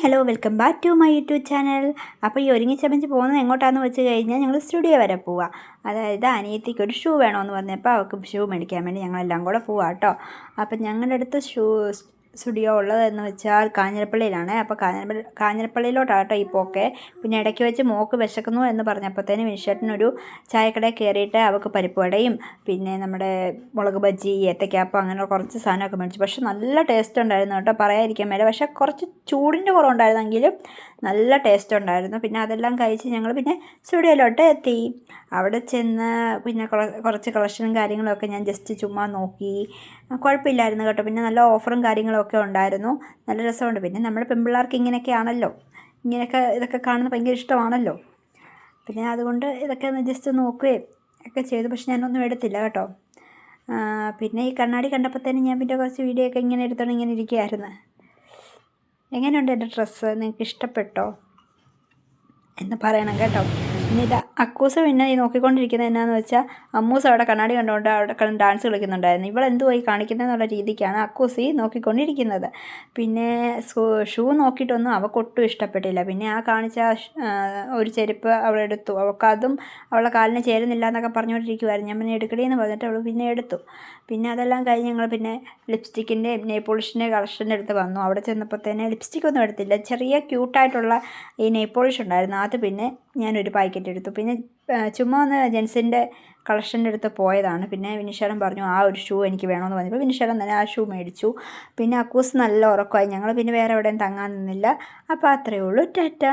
Hello welcome back to my YouTube channel. അപ്പോൾ ഈ ഒരുങ്ങി ചമഞ്ഞ് പോകുന്നത് എങ്ങോട്ടാണെന്ന് വെച്ച് കഴിഞ്ഞാൽ ഞങ്ങൾ സ്റ്റുഡിയോ വരെ പോവാം. അതായത് അനിയത്തിക്ക് ഒരു ഷൂ വേണമെന്ന് പറഞ്ഞപ്പോൾ അവൾക്ക് ഷൂ മേടിക്കാൻ വേണ്ടി ഞങ്ങളെല്ലാം കൂടെ പോവാം കേട്ടോ. അപ്പം ഞങ്ങളുടെ അടുത്ത് സ്റ്റുഡിയോ ഉള്ളതെന്ന് വെച്ചാൽ കാഞ്ഞിരപ്പള്ളിയിലാണ്. അപ്പോൾ കാഞ്ഞിരപ്പള്ളിയിലോട്ടാണ് കേട്ടോ ഈ പോക്കെ. പിന്നെ ഇടയ്ക്ക് വെച്ച് മോക്ക് വിശക്കുന്നു എന്ന് പറഞ്ഞപ്പോഴത്തേന് വിനിഷേട്ടനൊരു ചായക്കടയിൽ കയറിയിട്ട് അവൾക്ക് പരിപ്പ് വടയും പിന്നെ നമ്മുടെ മുളക് ബജ്ജി ഏത്തക്കാപ്പം അങ്ങനെ കുറച്ച് സാധനമൊക്കെ മേടിച്ചു. പക്ഷെ നല്ല ടേസ്റ്റ് ഉണ്ടായിരുന്നു കേട്ടോ, പറയാതിരിക്കാൻ മേലെ. പക്ഷേ കുറച്ച് ചൂടിൻ്റെ കുറവുണ്ടായിരുന്നെങ്കിലും നല്ല ടേസ്റ്റ് ഉണ്ടായിരുന്നു. പിന്നെ അതെല്ലാം കഴിച്ച് ഞങ്ങൾ പിന്നെ സ്റ്റുഡിയോയിലോട്ട് എത്തി. അവിടെ ചെന്ന് പിന്നെ കുറച്ച് കളക്ഷനും കാര്യങ്ങളൊക്കെ ഞാൻ ജസ്റ്റ് ചുമ്മാ നോക്കി. കുഴപ്പമില്ലായിരുന്നു കേട്ടോ. പിന്നെ നല്ല ഓഫറും കാര്യങ്ങളൊക്കെ ഉണ്ടായിരുന്നു, നല്ല രസമുണ്ട്. പിന്നെ നമ്മുടെ പെൺപിള്ളേർക്ക് ഇങ്ങനെയൊക്കെ ആണല്ലോ, ഇതൊക്കെ കാണുന്നത് ഭയങ്കര ഇഷ്ടമാണല്ലോ. പിന്നെ അതുകൊണ്ട് ഇതൊക്കെ ഒന്ന് ജസ്റ്റ് നോക്കുകയും ഒക്കെ ചെയ്തു. പക്ഷെ ഞാനൊന്നും എടുത്തില്ല കേട്ടോ. പിന്നെ ഈ കണ്ണാടി കണ്ടപ്പോഴത്തേനും ഞാൻ പിന്നെ കുറച്ച് വീഡിയോ ഒക്കെ ഇങ്ങനെ എടുത്തോണ്ട് ഇങ്ങനെ ഇരിക്കുകയായിരുന്നു. എങ്ങനെയുണ്ട് എൻ്റെ ഡ്രസ്സ്, നിങ്ങൾക്ക് ഇഷ്ടപ്പെട്ടോ എന്ന് പറയണം കേട്ടോ. പിന്നെ ഇത് അക്കൂസ് പിന്നെ ഈ നോക്കിക്കൊണ്ടിരിക്കുന്നത് എന്നാന്ന് വെച്ചാൽ അമ്മൂസ് അവിടെ കണ്ണാടി കണ്ടുകൊണ്ട് അവിടെ ഡാൻസ് കളിക്കുന്നുണ്ടായിരുന്നു. ഇവളെന്തുവായി കാണിക്കുന്നതെന്നുള്ള രീതിക്കാണ് അക്കൂസി നോക്കിക്കൊണ്ടിരിക്കുന്നത്. പിന്നെ ഷൂ നോക്കിയിട്ടൊന്നും അവൾക്കൊട്ടും ഇഷ്ടപ്പെട്ടില്ല. പിന്നെ ആ കാണിച്ച ഒരു ചെരുപ്പ് അവളെടുത്തു. അവൾക്കതും അവളുടെ കാലിന് ചേരുന്നില്ല എന്നൊക്കെ പറഞ്ഞുകൊണ്ടിരിക്കുമായിരുന്നു. ഞാൻ പിന്നെ എടുക്കടി എന്ന് പറഞ്ഞിട്ട് അവൾ പിന്നെ എടുത്തു. പിന്നെ അതെല്ലാം കഴിഞ്ഞ് ഞങ്ങൾ പിന്നെ ലിപ്സ്റ്റിക്കിൻ്റെയും നെയിൽ പോളിഷിൻ്റെ കളക്ഷൻ്റെ അടുത്ത് വന്നു. അവിടെ ചെന്നപ്പോഴത്തേന് ലിപ്സ്റ്റിക്കൊന്നും എടുത്തില്ല, ചെറിയ ക്യൂട്ടായിട്ടുള്ള ഈ നെയിൽ പോളിഷ് ഉണ്ടായിരുന്നു, അത് പിന്നെ ഞാനൊരു പാക്കറ്റ് എടുത്തു. പിന്നെ ചുമ്മാ ഒന്ന് ജെൻസിൻ്റെ കളക്ഷൻ്റെ അടുത്ത് പോയതാണ്. പിന്നെ വിനിഷേടൻ പറഞ്ഞു ആ ഒരു ഷൂ എനിക്ക് വേണമെന്ന് പറഞ്ഞപ്പോൾ വിനിഷേടൻ തന്നെ ആ ഷൂ മേടിച്ചു. പിന്നെ അക്കൂസ് നല്ല ഉറക്കമായി. ഞങ്ങൾ പിന്നെ വേറെ എവിടെയും തങ്ങാൻ നിന്നില്ല. അപ്പോൾ അത്രയേ ഉള്ളൂ. ടാറ്റ.